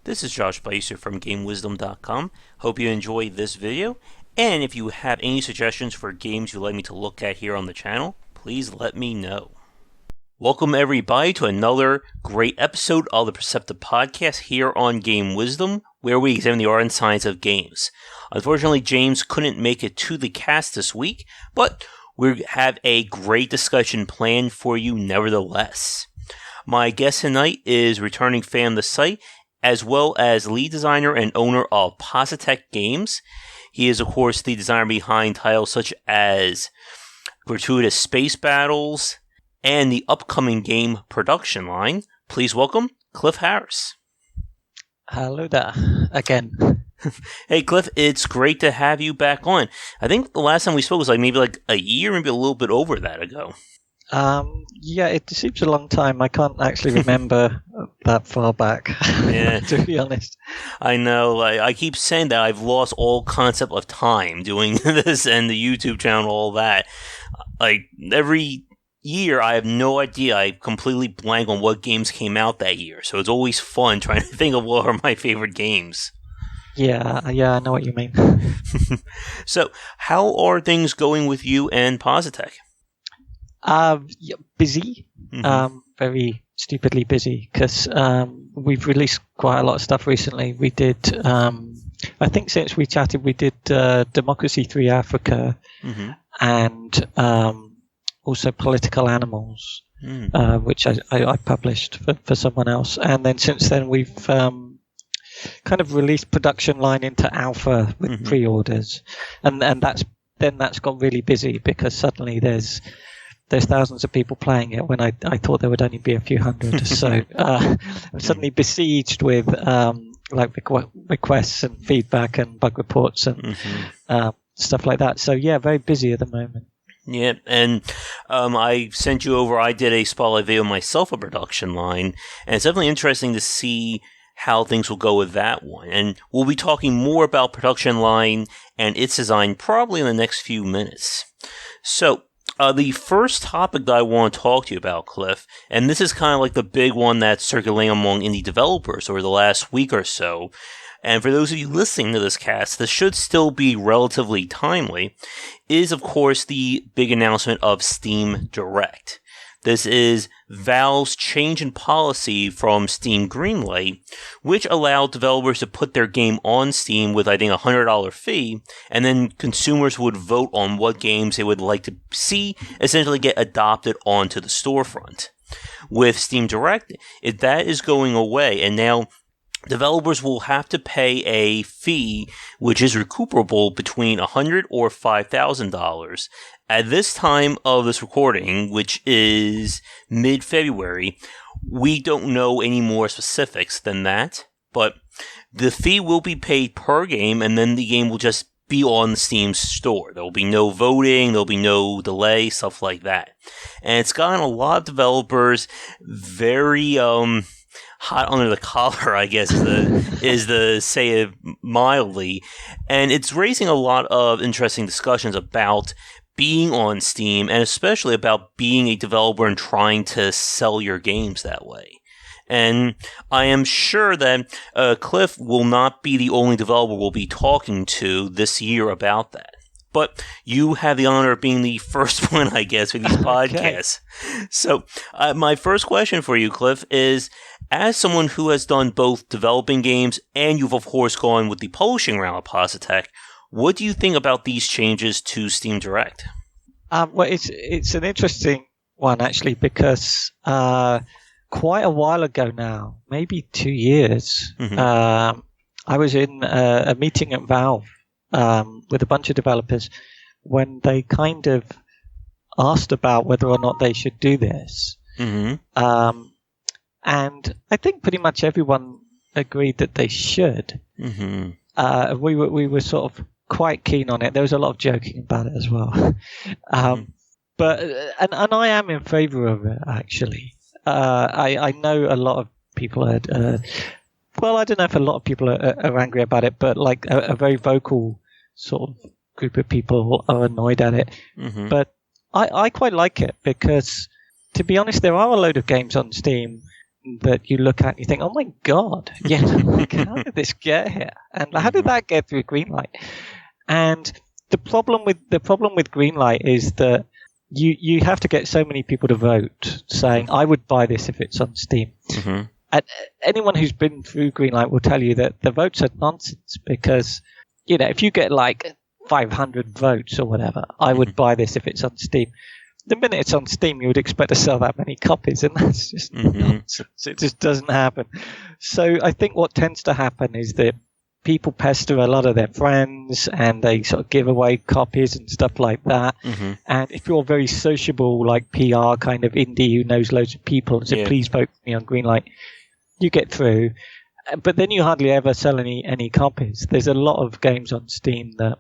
This is Josh Beiser from GameWisdom.com. Hope you enjoy this video, and if you have any suggestions for games you'd like me to look at here on the channel, please let me know. Welcome everybody to another great episode of the Perceptive podcast here on Game Wisdom, where we examine the art and science of games. Unfortunately, James couldn't make it to the cast this week, but we have a great discussion planned for you nevertheless. My guest tonight is returning fan of the site, as well as lead designer and owner of Positech Games. He is, of course, the designer behind titles such as Gratuitous Space Battles and the upcoming game Production Line. Please welcome Cliff Harris. Hello there, again. Hey Cliff, it's great to have you back on. I think the last time we spoke was maybe a year, maybe a little bit over that ago. Yeah, it seems a long time. I can't actually remember that far back, yeah. To be honest. I know. I keep saying that I've lost all concept of time doing this and the YouTube channel, all that. Every year, I have no idea. I completely blank on what games came out that year. So it's always fun trying to think of what are my favorite games. Yeah, I know what you mean. So, how are things going with you and Positech? Busy. Very stupidly busy, because we've released quite a lot of stuff recently. We did, I think since we chatted, we did Democracy 3 Africa and also Political Animals, which I published for someone else. And then since then we've kind of released Production Line into alpha with pre-orders. And that's got really busy, because suddenly there's thousands of people playing it when I thought there would only be a few hundred. So I'm suddenly besieged with requests and feedback and bug reports and stuff like that. So yeah, very busy at the moment. Yeah, and I sent you over, I did a spotlight video myself of Production Line, and it's definitely interesting to see how things will go with that one. And we'll be talking more about Production Line and its design probably in the next few minutes. So, the first topic that I want to talk to you about, Cliff, and this is kind of like the big one that's circulating among indie developers over the last week or so, and for those of you listening to this cast, this should still be relatively timely, is of course the big announcement of Steam Direct. This is Valve's change in policy from Steam Greenlight, which allowed developers to put their game on Steam with, I think, a $100 fee, and then consumers would vote on what games they would like to see essentially get adopted onto the storefront. With Steam Direct, that is going away, and now developers will have to pay a fee which is recuperable between $100 or $5,000. At this time of this recording, which is mid-February, we don't know any more specifics than that, but the fee will be paid per game, and then the game will just be on the Steam store. There will be no voting, there will be no delay, stuff like that. And it's gotten a lot of developers very hot under the collar, I guess, is the say it mildly, and it's raising a lot of interesting discussions about being on Steam, and especially about being a developer and trying to sell your games that way. And I am sure that Cliff will not be the only developer we'll be talking to this year about that. But you have the honor of being the first one, I guess, with these podcasts. So my first question for you, Cliff, is, as someone who has done both developing games and you've, of course, gone with the publishing round of Positech, what do you think about these changes to Steam Direct? Well, it's an interesting one, actually, because quite a while ago now, maybe 2 years, I was in a meeting at Valve with a bunch of developers when they kind of asked about whether or not they should do this. And I think pretty much everyone agreed that they should. We were sort of quite keen on it. There was a lot of joking about it as well. But I am in favor of it, actually. I know a lot of people are, well, I don't know if a lot of people are angry about it, but like a very vocal sort of group of people are annoyed at it. But I quite like it, because to be honest, there are a load of games on Steam that you look at and you think, oh my God, yeah, like, how did this get here? And how did that get through Greenlight? And the problem with Greenlight is that you have to get so many people to vote saying, I would buy this if it's on Steam. Mm-hmm. And anyone who's been through Greenlight will tell you that the votes are nonsense because, if you get like 500 votes or whatever, I would buy this if it's on Steam. The minute it's on Steam, you would expect to sell that many copies, and that's just nonsense. It just doesn't happen. So I think what tends to happen is that people pester a lot of their friends, and they sort of give away copies and stuff like that. Mm-hmm. And if you're very sociable, like PR kind of indie who knows loads of people, and say, please vote for me on Greenlight, you get through. But then you hardly ever sell any copies. There's a lot of games on Steam that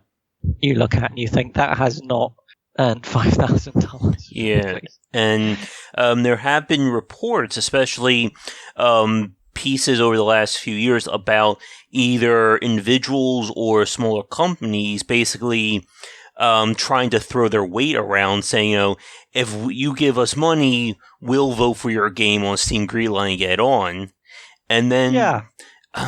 you look at and you think that has not earned $5,000. Yeah, and there have been reports, especially pieces over the last few years, about either individuals or smaller companies basically trying to throw their weight around, saying, if you give us money, we'll vote for your game on Steam Greenlight and get on. And then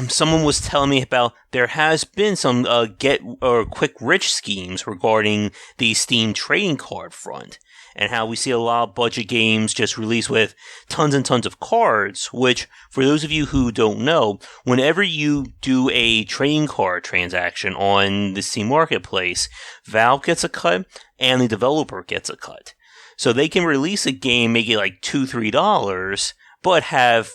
someone was telling me about there has been some get or quick rich schemes regarding the Steam trading card front, and how we see a lot of budget games just released with tons and tons of cards, which, for those of you who don't know, whenever you do a trading card transaction on the Steam Marketplace, Valve gets a cut and the developer gets a cut. So they can release a game, make it like $2-3, but have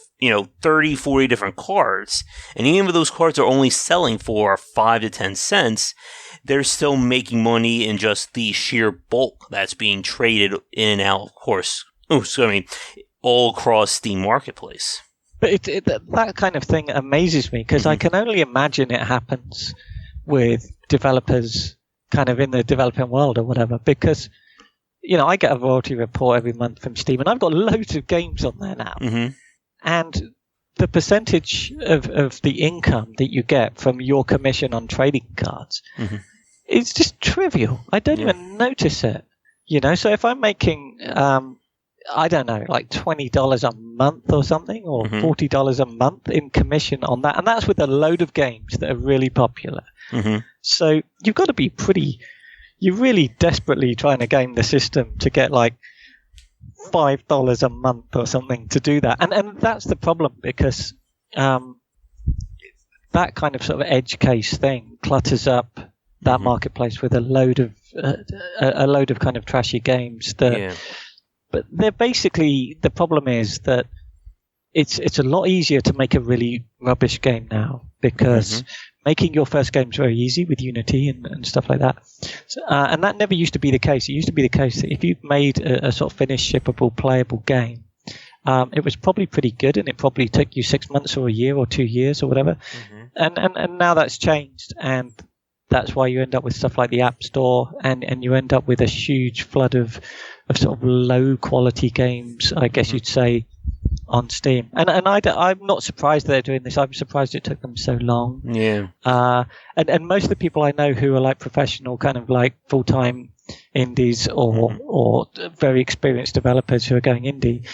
30, 40 different cards, and even if those cards are only selling for 5 to 10 cents, they're still making money in just the sheer bulk that's being traded in and out, of course. All across Steam Marketplace. But that kind of thing amazes me, because I can only imagine it happens with developers kind of in the developing world or whatever, because I get a royalty report every month from Steam, and I've got loads of games on there now. Mm-hmm. And the percentage of the income that you get from your commission on trading cards is just trivial. I don't even notice it. So if I'm making, I don't know, like $20 a month or something, or $40 a month in commission on that, and that's with a load of games that are really popular. Mm-hmm. So you've got to be you're really desperately trying to game the system to get like $5 a month or something to do that, and that's the problem, because that kind of sort of edge case thing clutters up that marketplace with a load of kind of trashy games that. But they're basically, the problem is that it's a lot easier to make a really rubbish game now, because making your first game is very easy with Unity and stuff like that. So, and that never used to be the case. It used to be the case that if you made a sort of finished, shippable, playable game, it was probably pretty good, and it probably took you 6 months or a year or 2 years or whatever. And now that's changed, and that's why you end up with stuff like the App Store, and you end up with a huge flood of sort of low quality games, I guess you'd say, on Steam. And I'm not surprised they're doing this. I'm surprised it took them so long. Yeah. And most of the people I know who are like professional, kind of like full-time indies or very experienced developers who are going indie,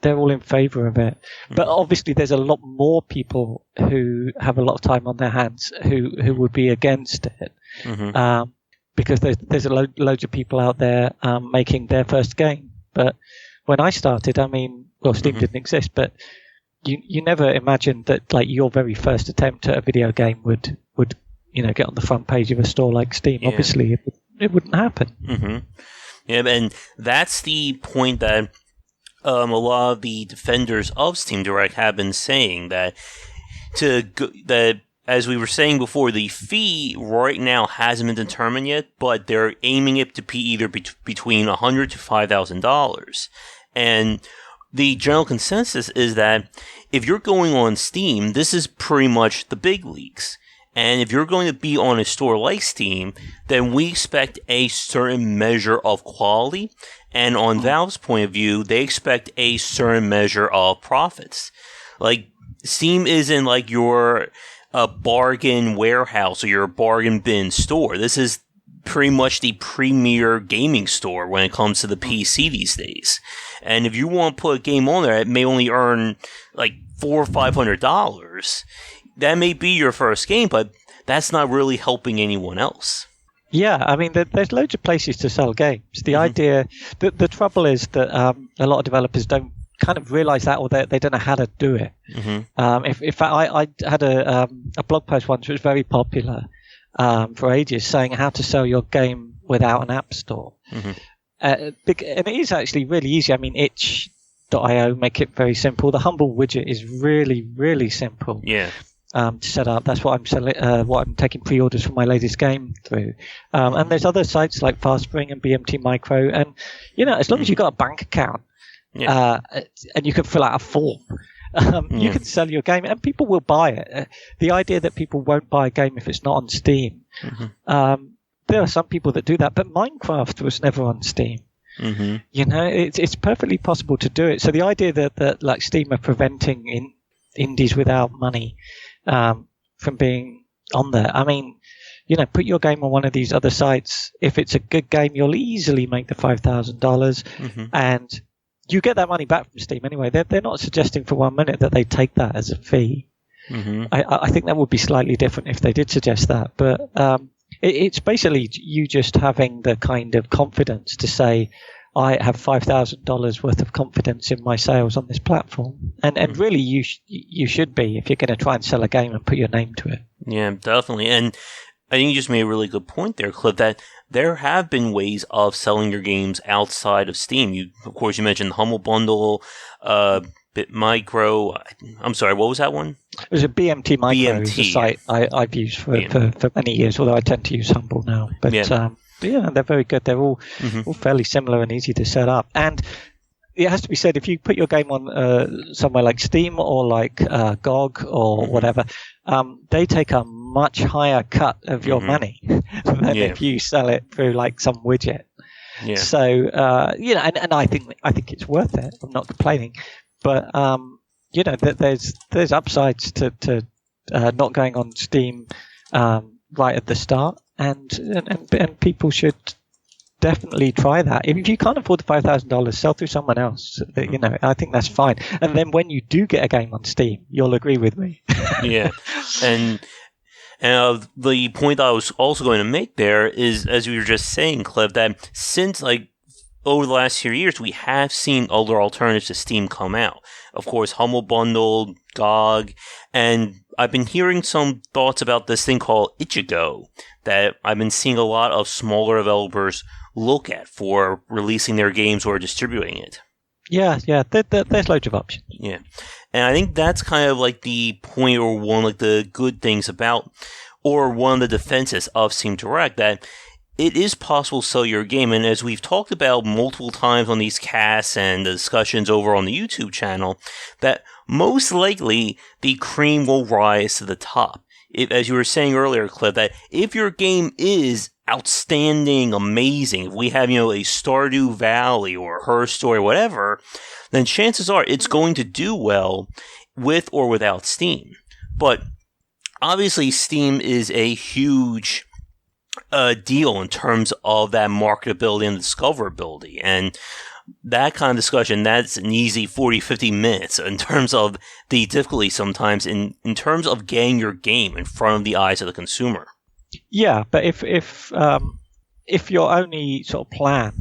they're all in favor of it. But obviously there's a lot more people who have a lot of time on their hands who would be against it. Because there's loads of people out there making their first game. But when I started, Steam didn't exist, but you never imagined that like your very first attempt at a video game would get on the front page of a store like Steam. Yeah. Obviously, it wouldn't happen. Yeah, and that's the point that a lot of the defenders of Steam Direct have been saying, that as we were saying before, the fee right now hasn't been determined yet, but they're aiming it to be either between $100 to $5,000. And the general consensus is that if you're going on Steam, this is pretty much the big leagues. And if you're going to be on a store like Steam, then we expect a certain measure of quality. And on Valve's point of view, they expect a certain measure of profits. Like, Steam isn't like your a bargain warehouse or your bargain bin store. This is pretty much the premier gaming store when it comes to the PC these days. And if you want to put a game on there, it may only earn like $400 or $500. That may be your first game, but that's not really helping anyone else. Yeah, I mean, there's loads of places to sell games. The idea, the trouble is that a lot of developers don't kind of realize that, or they don't know how to do it. In fact, I had a blog post once which was very popular for ages, saying how to sell your game without an app store. And it is actually really easy. I mean, itch.io make it very simple. The Humble widget is really, really simple. Yeah. To set up. That's what I'm selling. What I'm taking pre-orders for my latest game through. And there's other sites like FastSpring and BMT Micro, and as long as you've got a bank account, and you can fill out a form, you can sell your game, and people will buy it. The idea that people won't buy a game if it's not on Steam, there are some people that do that, but Minecraft was never on Steam. It's perfectly possible to do it. So the idea that like Steam are preventing indies without money from being on there. I mean, put your game on one of these other sites. If it's a good game, you'll easily make the $5,000, and you get that money back from Steam anyway. They're not suggesting for 1 minute that they take that as a fee. I think that would be slightly different if they did suggest that, but it's basically you just having the kind of confidence to say, I have $5,000 worth of confidence in my sales on this platform. And really, you should be if you're going to try and sell a game and put your name to it. Yeah, definitely. And I think you just made a really good point there, Cliff, that there have been ways of selling your games outside of Steam. Of course, you mentioned the Humble Bundle, Bit Micro. I'm sorry, what was that one? It was a BMT Micro. It's a site I've used for many years, although I tend to use Humble now. But yeah, they're very good. They're all fairly similar and easy to set up. And it has to be said, if you put your game on somewhere like Steam or like GOG or whatever, they take a much higher cut of your money than if you sell it through like some widget. So and I think it's worth it. I'm not complaining, but there's upsides to not going on Steam right at the start. And people should definitely try that. If you can't afford the $5,000, sell through someone else. I think that's fine. And then when you do get a game on Steam, you'll agree with me. Yeah, and the point I was also going to make there is, as you were just saying, Cliff, that since over the last few years, we have seen other alternatives to Steam come out. Of course, Humble Bundle, GOG, and I've been hearing some thoughts about this thing called Ichigo that I've been seeing a lot of smaller developers look at for releasing their games or distributing it. Yeah, there's loads of options. Yeah, and I think that's kind of like the point, or one of the good things about, or one of the defenses of Steam Direct, that it is possible to sell your game, and as we've talked about multiple times on these casts and the discussions over on the YouTube channel, that most likely the cream will rise to the top. As you were saying earlier, Cliff, that if your game is outstanding, amazing, if we have, a Stardew Valley or Her Story, whatever, then chances are it's going to do well with or without Steam. But obviously Steam is a huge deal in terms of that marketability and discoverability, and that kind of discussion, that's an easy 40, 50 minutes in terms of the difficulty sometimes in terms of getting your game in front of the eyes of the consumer. Yeah, but if your only sort of plan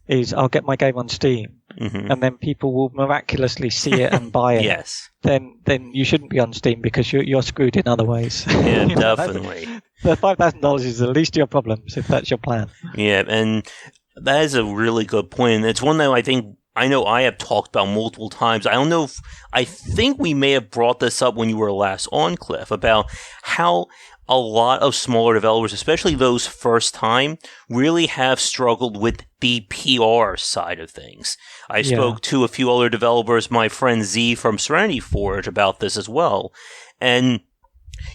is I'll get my game on Steam and then people will miraculously see it and buy it, yes, then you shouldn't be on Steam because you're screwed in other ways. Yeah, definitely. The $5,000 is the least of your problems if that's your plan. Yeah, and that is a really good point. And it's one that I know I have talked about multiple times. I think we may have brought this up when you were last on, Cliff, about how a lot of smaller developers, especially those first time, really have struggled with the PR side of things. I spoke to a few other developers, my friend Z from Serenity Forge, about this as well. And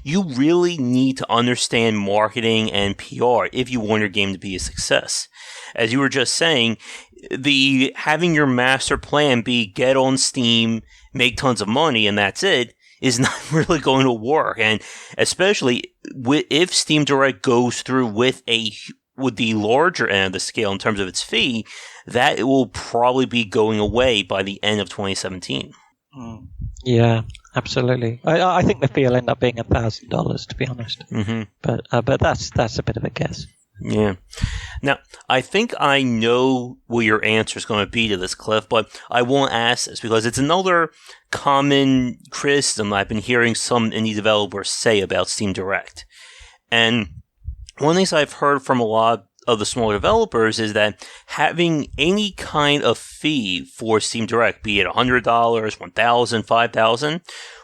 you really need to understand marketing and PR if you want your game to be a success. As you were just saying, having your master plan be get on Steam, make tons of money, and that's it, is not really going to work. And especially if Steam Direct goes through with a with the larger end of the scale in terms of its fee, that it will probably be going away by the end of 2017. Yeah, absolutely. I think the fee will end up being $1,000, to be honest. Mm-hmm. But that's a bit of a guess. Yeah. Now, I think I know what your answer is going to be to this, Cliff, but I won't ask this because it's another common criticism I've been hearing some indie developers say about Steam Direct. And one of the things I've heard from a lot of the smaller developers is that having any kind of fee for Steam Direct, be it $100, $1,000, $5,000,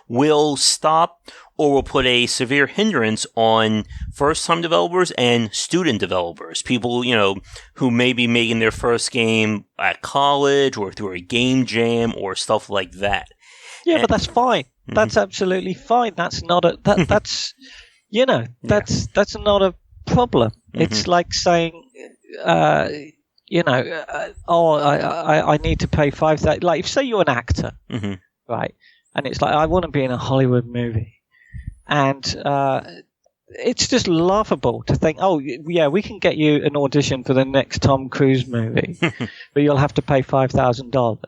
will stop or will put a severe hindrance on first-time developers and student developers. People, who may be making their first game at college or through a game jam or stuff like that. Yeah, but that's fine. Mm-hmm. That's absolutely fine. That's not that's that's not a problem. Mm-hmm. It's like saying, I need to pay $5,000. Like, if say you're an actor, mm-hmm. right, and it's like, I want to be in a Hollywood movie, and it's just laughable to think, oh yeah, we can get you an audition for the next Tom Cruise movie, but you'll have to pay $5,000.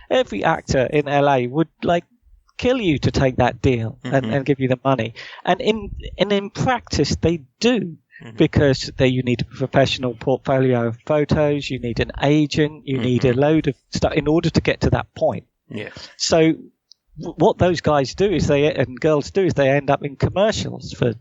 Every actor in LA would kill you to take that deal and give you the money, and in practice they do. Because you need a professional portfolio of photos, you need an agent, you need a load of stuff in order to get to that point. Yeah. So what those guys do and girls do is they end up in commercials for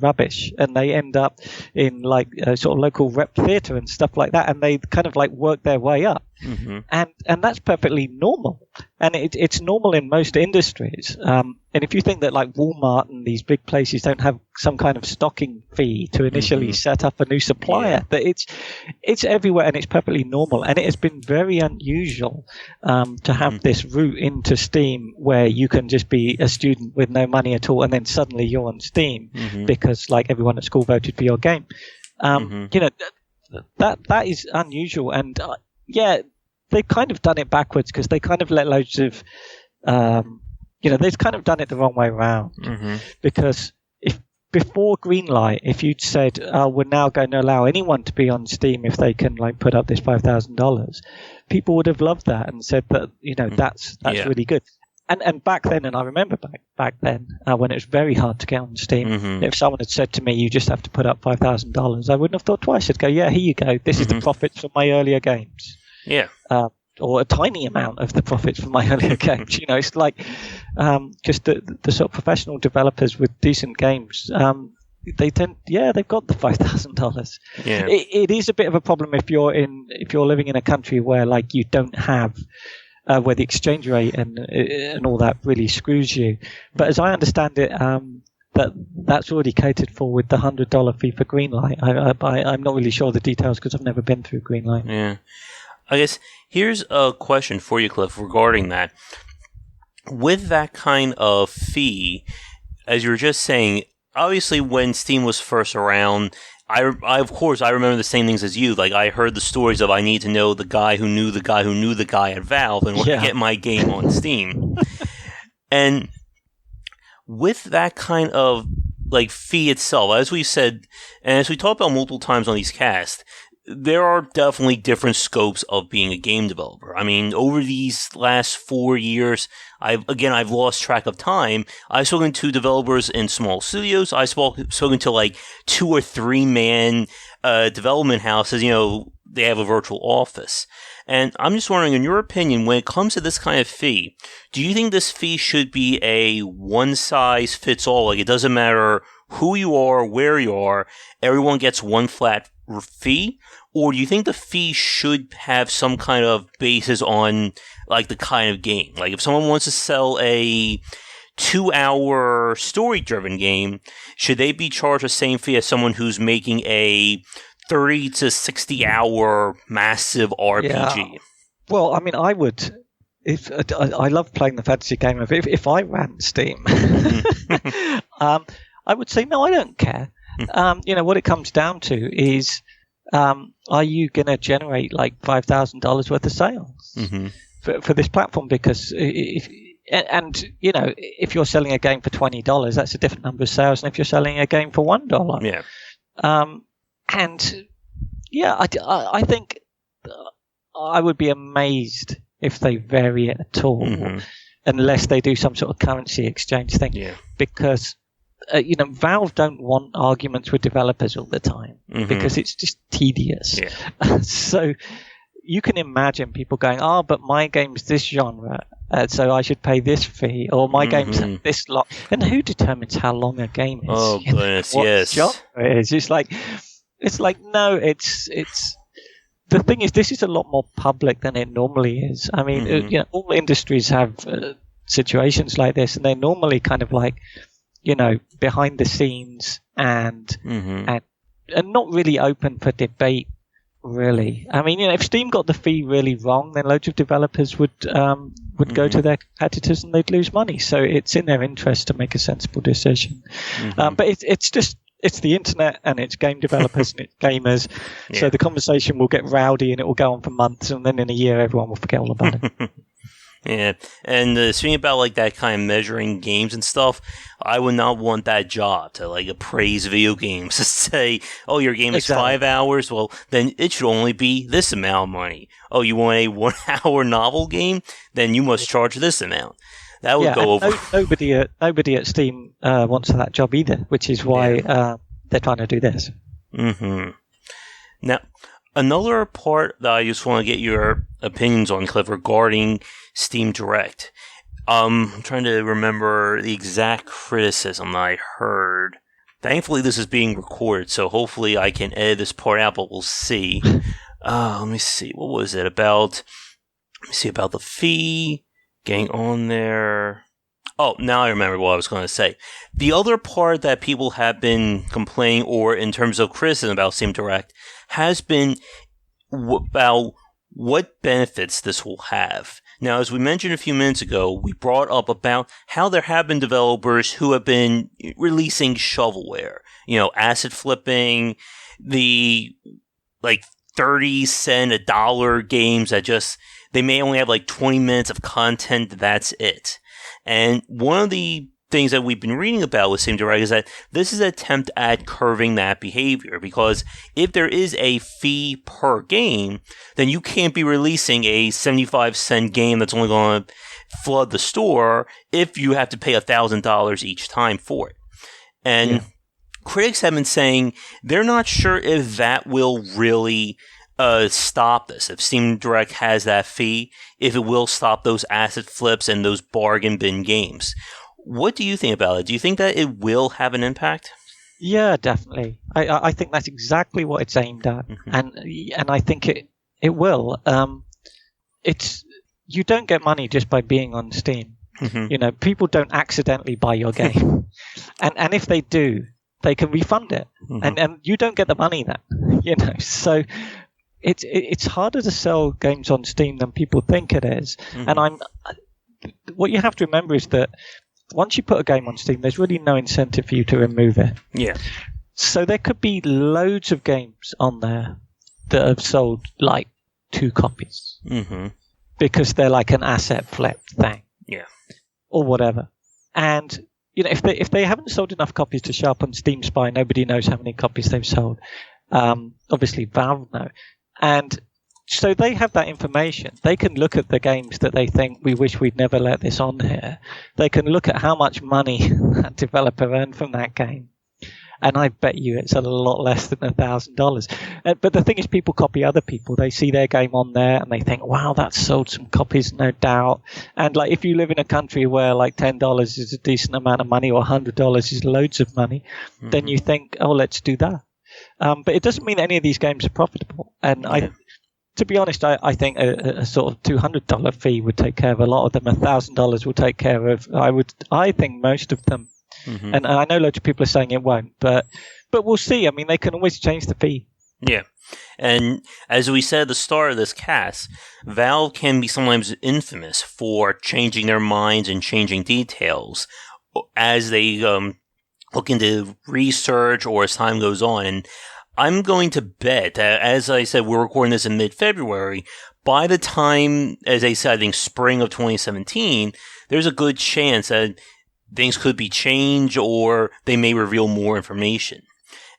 rubbish, and they end up in sort of local rep theatre and stuff like that, and they kind of work their way up. Mm-hmm. And that's perfectly normal, and it's normal in most industries. And if you think that Walmart and these big places don't have some kind of stocking fee to initially set up a new supplier, that it's everywhere, and it's perfectly normal. And it has been very unusual to have this route into Steam where you can just be a student with no money at all, and then suddenly you're on Steam because everyone at school voted for your game. That is unusual, and they've kind of done it backwards because they kind of let loads of they've kind of done it the wrong way around. Because if before Greenlight, if you'd said, we're now going to allow anyone to be on Steam if they can put up this $5,000, people would have loved that and said that that's really good. And back then, and I remember back then when it was very hard to get on Steam, if someone had said to me, you just have to put up $5,000, I wouldn't have thought twice. I'd go, yeah, here you go. This is the profits from my earlier games. Yeah. Or a tiny amount of the profits from my earlier games. It's like just the sort of professional developers with decent games. They've got the $5,000. Yeah. It is a bit of a problem if you're living in a country where you don't have where the exchange rate and all that really screws you. But as I understand it, that's already catered for with the $100 fee for Greenlight. I'm not really sure the details because I've never been through Greenlight. Yeah. I guess here's a question for you, Cliff, regarding that. With that kind of fee, as you were just saying, obviously when Steam was first around, I remember the same things as you. I heard the stories of I need to know the guy who knew the guy who knew the guy at Valve and get my game on Steam. And with that kind of fee itself, as we said, and as we talked about multiple times on these casts, there are definitely different scopes of being a game developer. I mean, over these last 4 years, I've lost track of time. I've spoken to developers in small studios. I've spoken to 2 or 3 man development houses. They have a virtual office. And I'm just wondering, in your opinion, when it comes to this kind of fee, do you think this fee should be a one-size-fits-all? It doesn't matter who you are, where you are, everyone gets one flat fee? Or do you think the fee should have some kind of basis on the kind of game? If someone wants to sell a 2-hour story-driven game, should they be charged the same fee as someone who's making a 30 to 60-hour massive RPG? Yeah. Well, I mean, I would. I love playing the fantasy game. If I ran Steam, I would say no. I don't care. What it comes down to is, are you going to generate $5,000 worth of sales for this platform? Because if you're selling a game for $20, that's a different number of sales than if you're selling a game for $1. Yeah. And Yeah, I think I would be amazed if they vary it at all, unless they do some sort of currency exchange thing. Yeah. Because Valve don't want arguments with developers all the time because it's just tedious. Yeah. So you can imagine people going, but my game's this genre, so I should pay this fee, or my game's this lot. And who determines how long a game is? Oh, goodness, what yes. genre it is? It's like no, it's. The thing is, this is a lot more public than it normally is. I mean, all industries have situations like this, and they're normally kind of like, behind the scenes and not really open for debate. Really, I mean, if Steam got the fee really wrong, then loads of developers would go to their competitors and they'd lose money. So it's in their interest to make a sensible decision. But it's the internet and it's game developers and it's gamers. Yeah. So the conversation will get rowdy and it will go on for months, and then in a year everyone will forget all about it. Yeah, and speaking about like that kind of measuring games and stuff, I would not want that job to like appraise video games to say, oh, your game is 5 hours, well, then it should only be this amount of money. Oh, you want a 1 hour novel game? Then you must charge this amount. That would go over. Nobody at Steam wants that job either, which is why they're trying to do this. Now, another part that I just want to get your opinions on, Cliff, regarding Steam Direct. I'm trying to remember the exact criticism that I heard. Thankfully, this is being recorded, so hopefully I can edit this part out, but we'll see. Let me see. What was it about? Let me see about the fee. Getting on there. Oh, now I remember what I was going to say. The other part that people have been complaining, or in terms of criticism about Steam Direct, has been about what benefits this will have. Now, as we mentioned a few minutes ago, we brought up about how there have been developers who have been releasing shovelware, asset flipping, the 30-cent, $1 games that just, they may only have 20 minutes of content, that's it. And one of the things that we've been reading about with Steam Direct is that this is an attempt at curving that behavior, because if there is a fee per game, then you can't be releasing a 75-cent game that's only going to flood the store if you have to pay $1,000 each time for it. And critics have been saying they're not sure if that will really stop this. If Steam Direct has that fee, if it will stop those asset flips and those bargain bin games. What do you think about it? Do you think that it will have an impact? Yeah, definitely. I think that's exactly what it's aimed at, and I think it will. You don't get money just by being on Steam. People don't accidentally buy your game, and if they do, they can refund it, and you don't get the money then. So it's harder to sell games on Steam than people think it is. And what you have to remember is that once you put a game on Steam, there's really no incentive for you to remove it. Yeah. So there could be loads of games on there that have sold 2 copies. Because they're like an asset flip thing. Yeah. Or whatever. And if they haven't sold enough copies to show up on Steam Spy, nobody knows how many copies they've sold. Obviously Valve know. And so they have that information. They can look at the games that they think, we wish we'd never let this on here. They can look at how much money that developer earned from that game. And I bet you it's a lot less than $1,000. But the thing is, people copy other people. They see their game on there and they think, wow, that's sold some copies, no doubt. And if you live in a country where $10 is a decent amount of money, or $100 is loads of money, then you think, oh, let's do that. But it doesn't mean any of these games are profitable. And to be honest, I think a sort of $200 fee would take care of a lot of them. $1,000 will take care of, I think, most of them. And I know loads of people are saying it won't, but we'll see. I mean, they can always change the fee. Yeah. And as we said at the start of this cast, Valve can be sometimes infamous for changing their minds and changing details as they look into research or as time goes on. And I'm going to bet that, as I said, we're recording this in mid-February. By the time, as I said, I think spring of 2017, there's a good chance that things could be changed or they may reveal more information.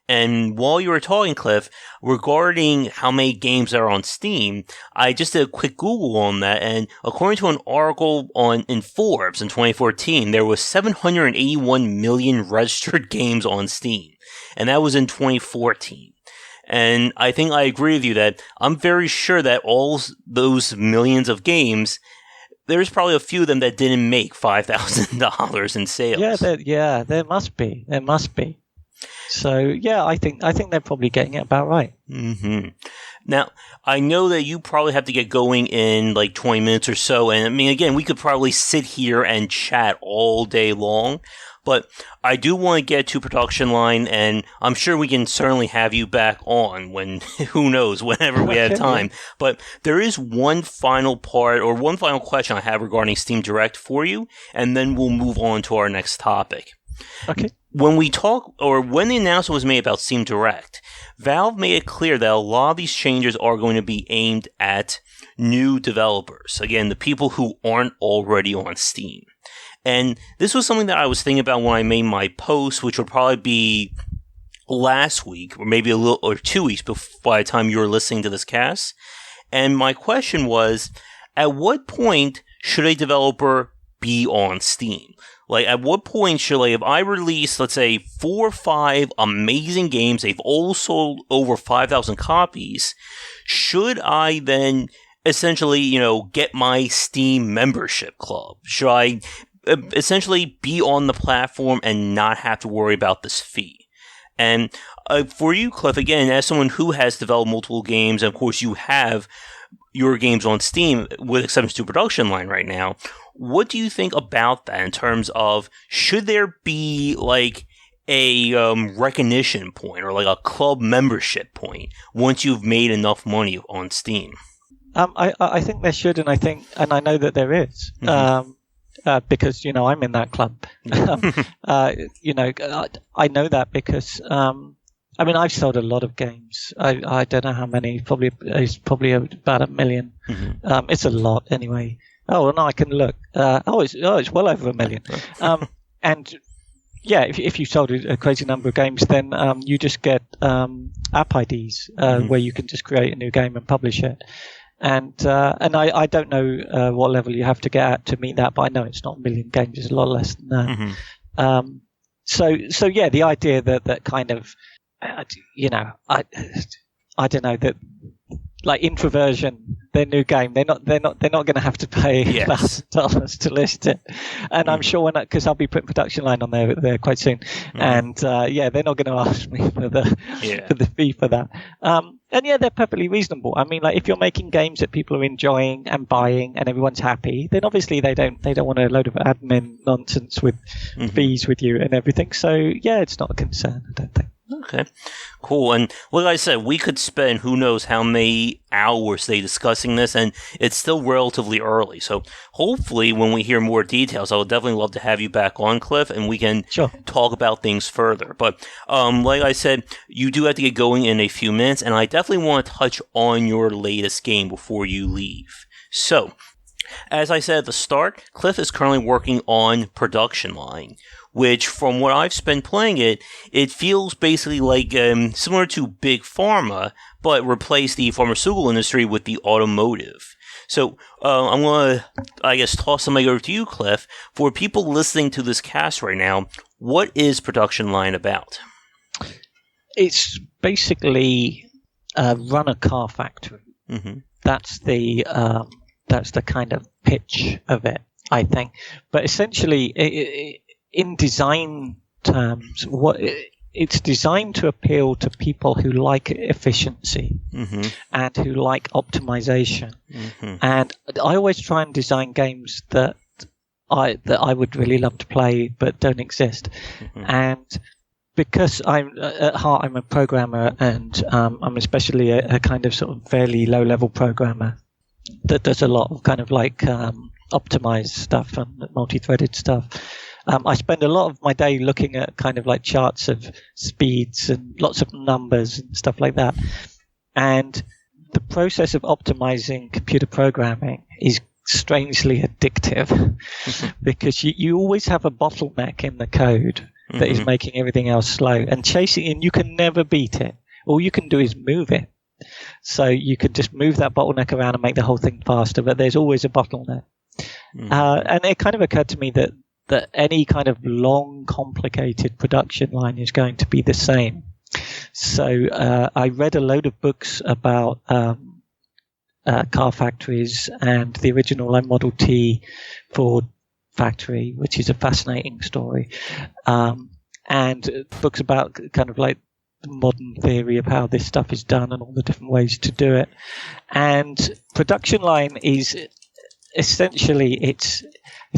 And while you were talking, Cliff, regarding how many games are on Steam, I just did a quick Google on that, and according to an article in Forbes in 2014, there was 781 million registered games on Steam, and that was in 2014. And I think I agree with you that I'm very sure that all those millions of games, there's probably a few of them that didn't make $5,000 in sales. There must be. There must be. So yeah, I think they're probably getting it about right. Mm-hmm. Now, I know that you probably have to get going in like 20 minutes or so, and I mean, again, we could probably sit here and chat all day long, but I do want to get to production line, and I'm sure we can certainly have you back on when, who knows, whenever we have time. But there is one final part, or one final question I have regarding Steam Direct for you, and then we'll move on to our next topic. Okay. When the announcement was made about Steam Direct, Valve made it clear that a lot of these changes are going to be aimed at new developers. Again, the people who aren't already on Steam. And this was something that I was thinking about when I made my post, which would probably be last week, or maybe 2 weeks by the time you were listening to this cast. And my question was, at what point should a developer be on Steam? Like, at what point should, like, if I release, let's say, 4 or 5 amazing games, they've all sold over 5,000 copies, should I then essentially, get my Steam membership club? Should I essentially be on the platform and not have to worry about this fee? And for you, Cliff, again, as someone who has developed multiple games, and of course you have your games on Steam, with exception to production line right now, what do you think about that in terms of, should there be like a recognition point or like a club membership point once you've made enough money on Steam? I think there should, and I know that there is. Mm-hmm. Because I'm in that club. I know that because I've sold a lot of games. I don't know how many. It's probably about 1 million. Mm-hmm. It's a lot anyway. Oh, well, no, I can look. It's well over 1 million. And yeah, if you sold a crazy number of games, then you just get app IDs where you can just create a new game and publish it. And I don't know what level you have to get at to meet that, but I know it's not 1 million games; it's a lot less than that. Mm-hmm. So yeah, the idea that kind of, I don't know, that like Introversion, their new game, they're not going to have to pay $1,000 to list it. And I'm sure because I'll be putting production line on there quite soon, and they're not going to ask me for the fee for that. And yeah, they're perfectly reasonable. I mean, like, if you're making games that people are enjoying and buying and everyone's happy, then obviously they don't want a load of admin nonsense with fees with you and everything. So yeah, it's not a concern, I don't think. Okay, cool. And like I said, we could spend who knows how many hours discussing this, and it's still relatively early. So hopefully when we hear more details, I would definitely love to have you back on, Cliff, and we can talk about things further. But like I said, you do have to get going in a few minutes, and I definitely want to touch on your latest game before you leave. So, as I said at the start, Cliff is currently working on Production Line, which, from what I've been playing it feels basically like similar to Big Pharma, but replace the pharmaceutical industry with the automotive. So I'm going to, I guess, toss something over to you, Cliff. For people listening to this cast right now, what is Production Line about? It's basically run a car factory. Mm-hmm. That's the kind of pitch of it, I think. But essentially, in design terms, it's designed to appeal to people who like efficiency and who like optimization. Mm-hmm. And I always try and design games that I would really love to play but don't exist. Mm-hmm. And because at heart I'm a programmer, and I'm especially a kind of sort of fairly low-level programmer that does a lot of kind of like optimized stuff and multi-threaded stuff. I spend a lot of my day looking at kind of like charts of speeds and lots of numbers and stuff like that. And the process of optimizing computer programming is strangely addictive because you always have a bottleneck in the code that is making everything else slow. And chasing in, you can never beat it. All you can do is move it. So you could just move that bottleneck around and make the whole thing faster, but there's always a bottleneck. And it kind of occurred to me that any kind of long, complicated production line is going to be the same. So I read a load of books about car factories and the original Model T Ford factory, which is a fascinating story, and books about kind of like the modern theory of how this stuff is done and all the different ways to do it. And production line is essentially it's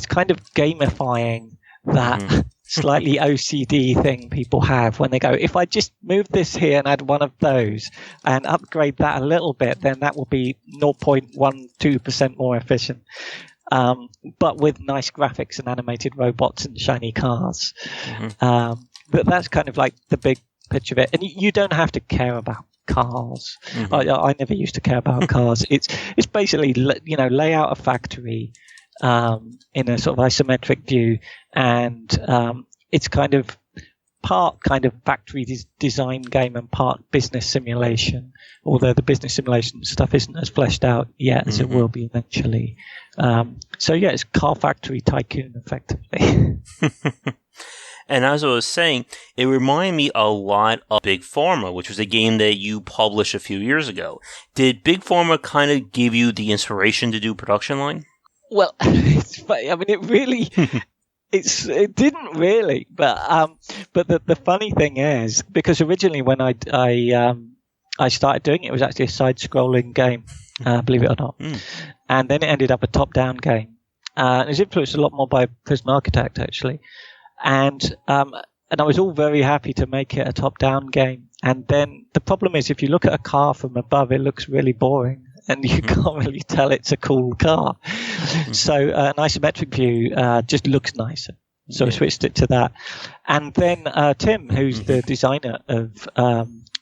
kind of gamifying that slightly OCD thing people have when they go, if I just move this here and add one of those and upgrade that a little bit, then that will be 0.12% more efficient. But with nice graphics and animated robots and shiny cars. But that's kind of like the big picture of it. And you don't have to care about cars. I never used to care about cars. It's basically, lay out a factory in a sort of isometric view, and it's kind of part kind of factory design game and part business simulation, although the business simulation stuff isn't as fleshed out yet as it will be eventually. So yeah, it's car factory tycoon effectively. And as I was saying, it reminded me a lot of Big Pharma, which was a game that you published a few years ago. Did Big Pharma kind of give you the inspiration to do production line? Well, it's funny. I mean, it really, it didn't really, but the funny thing is, because originally when I started doing it, it was actually a side-scrolling game, believe it or not, and then it ended up a top-down game. It was influenced a lot more by Prison Architect, actually, and I was all very happy to make it a top-down game. And then the problem is, if you look at a car from above, it looks really boring. And you can't really tell it's a cool car. So an isometric view just looks nicer. So I switched it to that. And then Tim, who's the designer of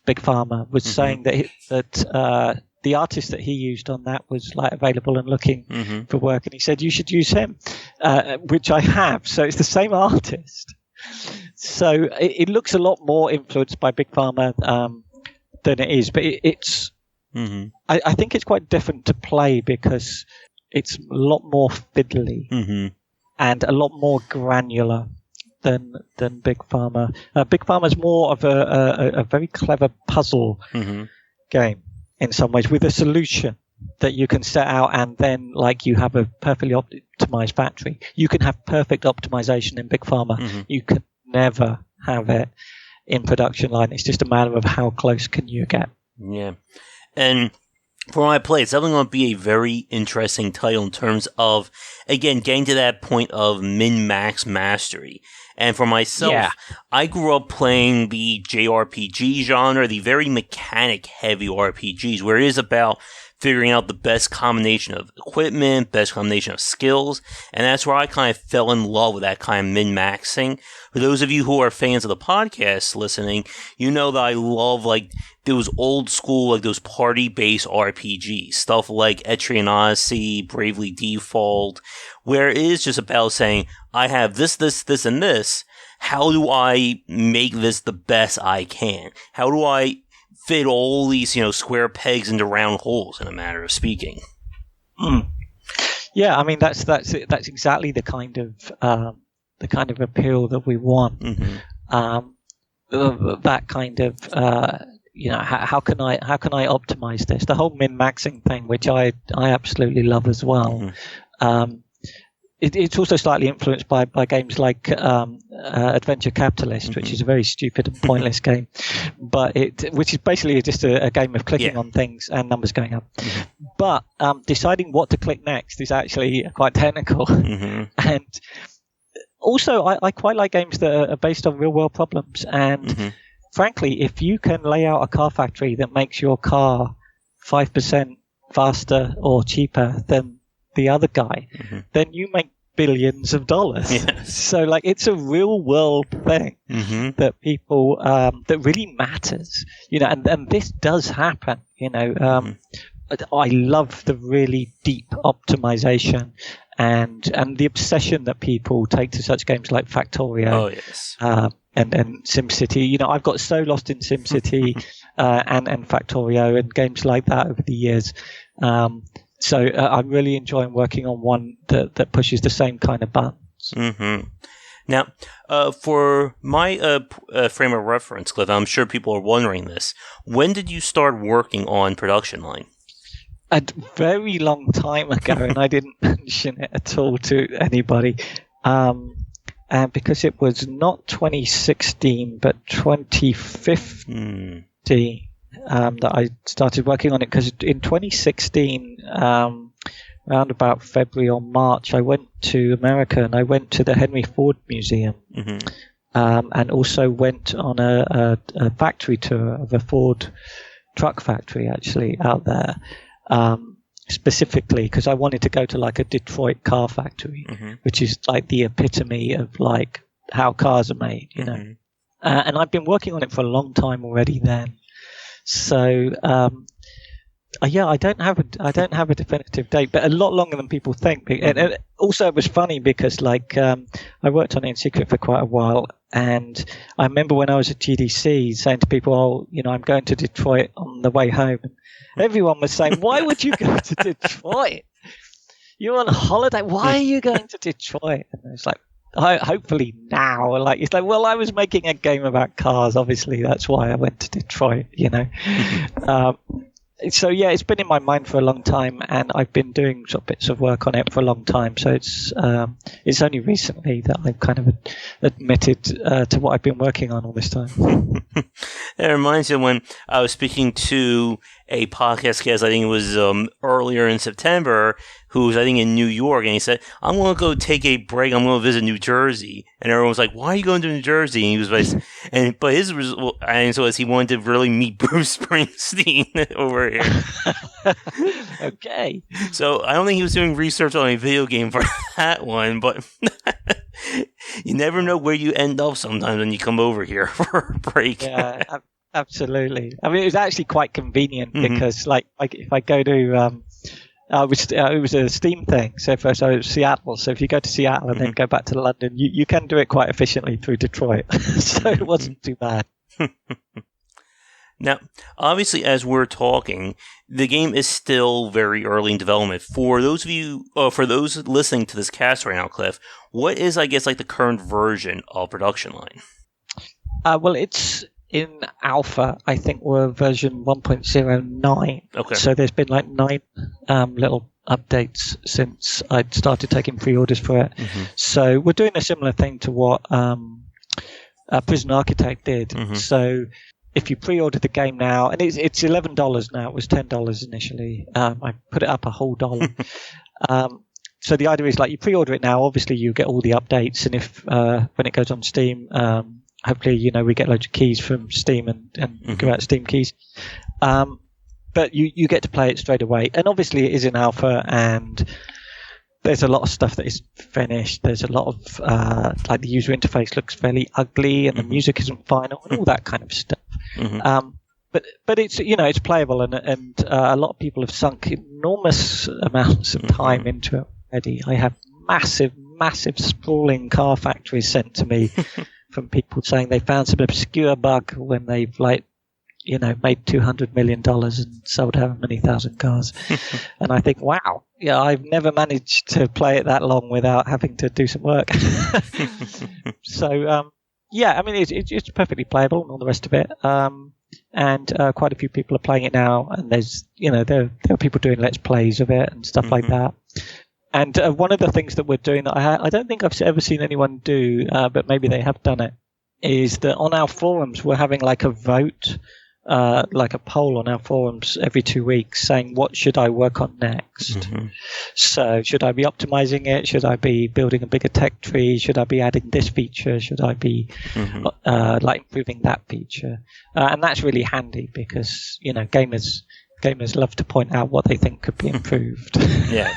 Big Pharma, was saying that the artist that he used on that was like available and looking for work. And he said, you should use him, which I have. So it's the same artist. So it looks a lot more influenced by Big Pharma than it is. But it's... I think it's quite different to play because it's a lot more fiddly and a lot more granular than Big Pharma. Big Pharma is more of a very clever puzzle game in some ways, with a solution that you can set out, and then like you have a perfectly optimized factory. You can have perfect optimization in Big Pharma. You can never have it in production line. It's just a matter of how close can you get. Yeah. And for my play, it's definitely going to be a very interesting title in terms of, again, getting to that point of min-max mastery. And for myself, I grew up playing the JRPG genre, the very mechanic-heavy RPGs, where it is about figuring out the best combination of equipment, best combination of skills, and that's where I kind of fell in love with that kind of min-maxing. For those of you who are fans of the podcast listening, you know that I love like those old school, like those party-based RPGs, stuff like Etrian Odyssey, Bravely Default, where it is just about saying, I have this, and this. How do I make this the best I can? How do I fit all these, square pegs into round holes, in a manner of speaking? Yeah, I mean that's exactly the kind of appeal that we want. That kind of how can I optimize this? The whole min-maxing thing, which I absolutely love as well. It's also slightly influenced by games like Adventure Capitalist, which is a very stupid and pointless game, but which is basically just a game of clicking on things and numbers going up. But deciding what to click next is actually quite technical. And also, I quite like games that are based on real-world problems. And frankly, if you can lay out a car factory that makes your car 5% faster or cheaper than the other guy, then you make billions of dollars. So like it's a real world thing that people that really matters, and this does happen. I love the really deep optimization and the obsession that people take to such games like Factorio. SimCity. I've got so lost in SimCity and Factorio and games like that over the years. So I'm really enjoying working on one that pushes the same kind of buttons. Mm-hmm. Now, for my frame of reference, Cliff, I'm sure people are wondering this. When did you start working on production line? A very long time ago, and I didn't mention it at all to anybody. And because it was not 2016, but 2015 that I started working on it. Because in 2016, around about February or March, I went to America and I went to the Henry Ford Museum, and also went on a factory tour of a Ford truck factory actually out there. Specifically because I wanted to go to like a Detroit car factory, which is like the epitome of like how cars are made, and I've been working on it for a long time already then. So I don't have a definitive date, but a lot longer than people think. And also it was funny because like I worked on it in secret for quite a while, and I remember when I was at GDC saying to people, I'm going to Detroit on the way home. And everyone was saying, why would you go to Detroit? You're on holiday. Why are you going to Detroit? And it's like, hopefully now. Like, it's like, well, I was making a game about cars. Obviously, that's why I went to Detroit, So yeah, it's been in my mind for a long time, and I've been doing sort of bits of work on it for a long time. So it's only recently that I've kind of admitted to what I've been working on all this time. It reminds me of when I was speaking to a podcast guest, I think it was earlier in September, who was, I think, in New York, and he said, I'm going to go take a break, I'm going to visit New Jersey. And everyone was like, why are you going to New Jersey? And he was like, but his answer was he wanted to really meet Bruce Springsteen over here. Okay. So I don't think he was doing research on a video game for that one, but you never know where you end up sometimes when you come over here for a break. Yeah, absolutely. I mean, it was actually quite convenient because, like if I go to, it was a Steam thing. So first I was Seattle. So if you go to Seattle and then go back to London, you can do it quite efficiently through Detroit. So it wasn't too bad. Now, obviously, as we're talking, the game is still very early in development. For those of you, for those listening to this cast right now, Cliff, what is, I guess, like the current version of production line? Well, it's in alpha. I think we're version 1.09. Okay. So there's been like 9 little updates since I started taking pre-orders for it. So we're doing a similar thing to what Prison Architect did. So if you pre-order the game now, and it's $11 now, it was $10 initially. I put it up a whole dollar. So the idea is like you pre-order it now, obviously you get all the updates, and if when it goes on Steam, hopefully we get loads of keys from Steam and give out Steam keys. But you get to play it straight away, and obviously it is in alpha, and there's a lot of stuff that is finished. There's a lot of like the user interface looks fairly ugly, and the music isn't final, and all that kind of stuff. But it's it's playable, and a lot of people have sunk enormous amounts of time into it already. I have massive sprawling car factories sent to me from people saying they found some obscure bug when they've made $200 million and sold however many thousand cars. And I think, wow, I've never managed to play it that long without having to do some work. So, I mean, it's perfectly playable and all the rest of it. And quite a few people are playing it now, and there's, there are people doing Let's Plays of it and stuff like that. And one of the things that we're doing that I don't think I've ever seen anyone do, but maybe they have done it, is that on our forums we're having like a vote, like a poll on our forums every 2 weeks saying what should I work on next. So should I be optimizing it? Should I be building a bigger tech tree? Should I be adding this feature? Should I be like improving that feature? And that's really handy because gamers love to point out what they think could be improved. Yes.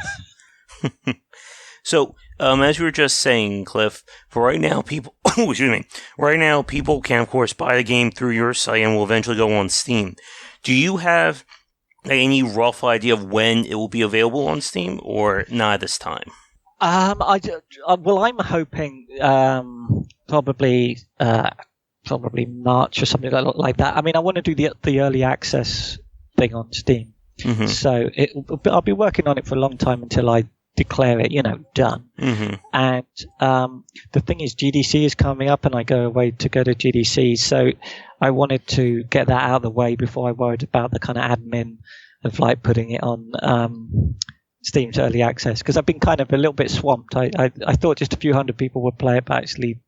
So, as we were just saying, Cliff, for right now, people can, of course, buy the game through your site and will eventually go on Steam. Do you have any rough idea of when it will be available on Steam, or not at this time? Well, I'm hoping probably March or something like that. I mean, I want to do the early access thing on Steam. Mm-hmm. So I'll be working on it for a long time until I declare it, done. Mm-hmm. And the thing is, GDC is coming up, and I go away to go to GDC. So I wanted to get that out of the way before I worried about the kind of admin of like putting it on Steam's early access, because I've been kind of a little bit swamped. I thought just a few hundred people would play it, but actually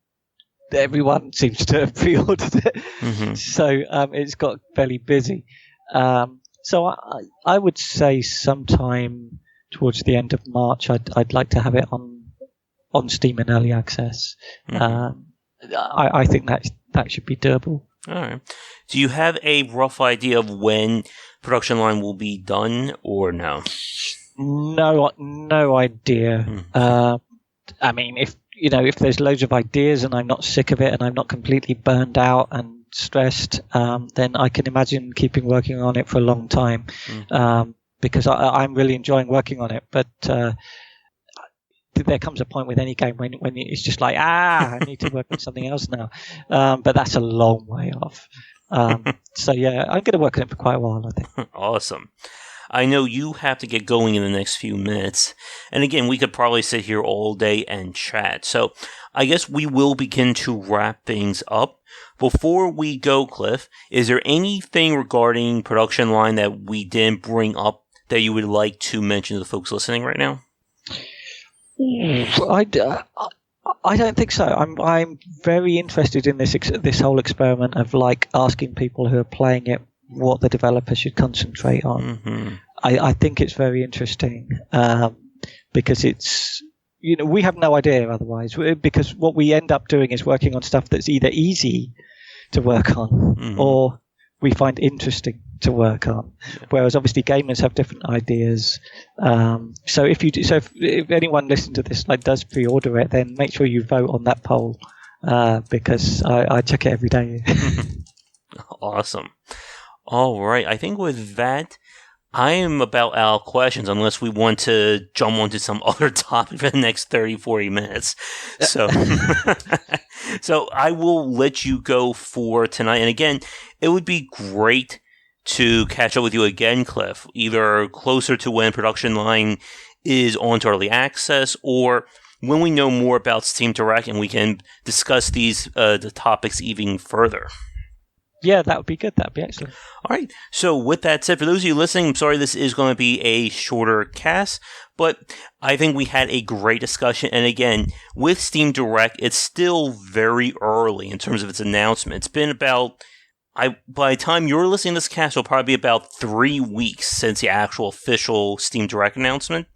everyone seems to have pre-ordered it. Mm-hmm. So it's got fairly busy. So I would say sometime towards the end of March, I'd like to have it on Steam in early access. Mm-hmm. I think that should be doable. All right. Do you have a rough idea of when production line will be done, or no? No idea. Mm-hmm. I mean, if there's loads of ideas and I'm not sick of it and I'm not completely burned out and stressed, then I can imagine keeping working on it for a long time. Mm-hmm. Because I'm really enjoying working on it. But there comes a point with any game when it's just like, I need to work on something else now. But that's a long way off. So yeah, I'm going to work on it for quite a while, I think. Awesome. I know you have to get going in the next few minutes. And again, we could probably sit here all day and chat. So I guess we will begin to wrap things up. Before we go, Cliff, is there anything regarding production line that we didn't bring up that you would like to mention to the folks listening right now? I don't think so. I'm very interested in this whole experiment of like asking people who are playing it what the developer should concentrate on. Mm-hmm. I think it's very interesting because it's, we have no idea otherwise, because what we end up doing is working on stuff that's either easy to work on mm-hmm. or we find interesting to work on. Yeah. Whereas obviously gamers have different ideas. So if anyone listening to this does pre-order it, then make sure you vote on that poll because I check it every day. Awesome. All right. I think with that, I am about out of questions unless we want to jump onto some other topic for the next 30, 40 minutes. So, so I will let you go for tonight. And again, it would be great to catch up with you again, Cliff, either closer to when production line is on to early access or when we know more about Steam Direct and we can discuss the topics even further. Yeah, that would be good. That would be excellent. All right. So with that said, for those of you listening, I'm sorry this is going to be a shorter cast, but I think we had a great discussion. And again, with Steam Direct, it's still very early in terms of its announcement. It's been about, by the time you're listening to this cast, it'll probably be about 3 weeks since the actual official Steam Direct announcement.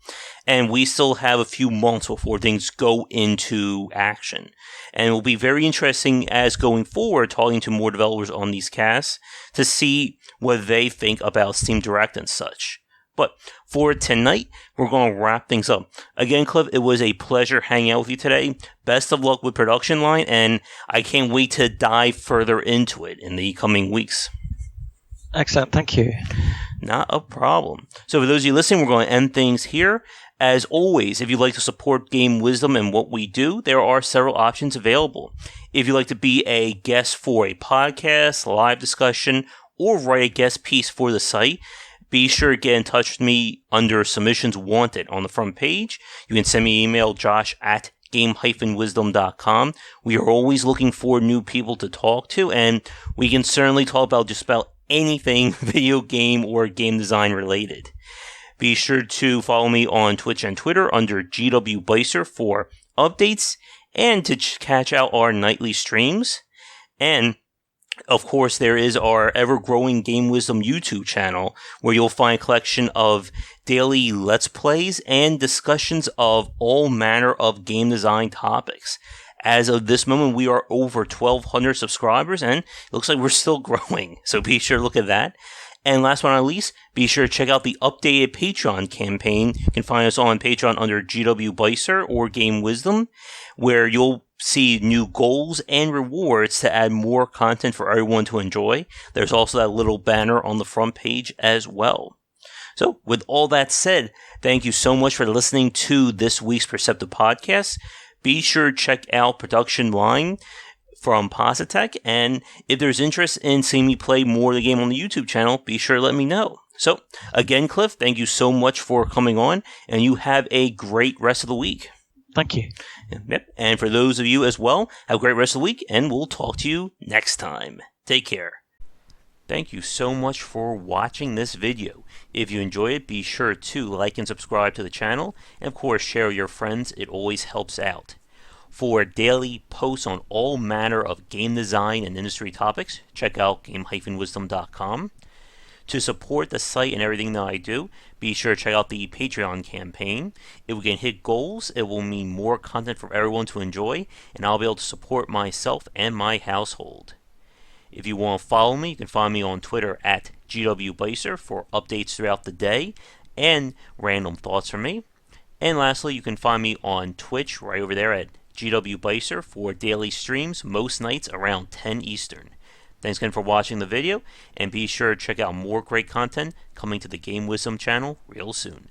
And we still have a few months before things go into action. And it will be very interesting as going forward, talking to more developers on these casts to see what they think about Steam Direct and such. But for tonight, we're going to wrap things up. Again, Cliff, it was a pleasure hanging out with you today. Best of luck with production line, and I can't wait to dive further into it in the coming weeks. Excellent. Thank you. Not a problem. So for those of you listening, we're going to end things here. As always, if you'd like to support Game Wisdom and what we do, there are several options available. If you'd like to be a guest for a podcast, live discussion, or write a guest piece for the site, be sure to get in touch with me under Submissions Wanted on the front page. You can send me an email, josh@game-wisdom.com. We are always looking for new people to talk to, and we can certainly talk about just about anything video game or game design related. Be sure to follow me on Twitch and Twitter under GWBicer for updates and to catch out our nightly streams. And of course, there is our ever-growing Game Wisdom YouTube channel where you'll find a collection of daily Let's Plays and discussions of all manner of game design topics. As of this moment, we are over 1,200 subscribers, and it looks like we're still growing. So be sure to look at that. And last but not least, be sure to check out the updated Patreon campaign. You can find us on Patreon under GWBicer or Game Wisdom, where you'll see new goals and rewards to add more content for everyone to enjoy. There's also that little banner on the front page as well. So, with all that said, thank you so much for listening to this week's Perceptive Podcast. be sure to check out Production Line from Positech, and if there's interest in seeing me play more of the game on the YouTube channel, be sure to let me know. So, again, Cliff, thank you so much for coming on, and you have a great rest of the week. Thank you. Yep. And for those of you as well, have a great rest of the week, and we'll talk to you next time. Take care. Thank you so much for watching this video. If you enjoy it, be sure to like and subscribe to the channel, and of course share with your friends. It always helps out. For daily posts on all manner of game design and industry topics, check out game-wisdom.com. To support the site and everything that I do, be sure to check out the Patreon campaign. If we can hit goals, it will mean more content for everyone to enjoy, and I'll be able to support myself and my household. If you want to follow me, you can find me on Twitter at GWBlazer for updates throughout the day and random thoughts from me. And lastly, you can find me on Twitch right over there at GWBlazer for daily streams most nights around 10 Eastern. Thanks again for watching the video, and be sure to check out more great content coming to the Game Wisdom channel real soon.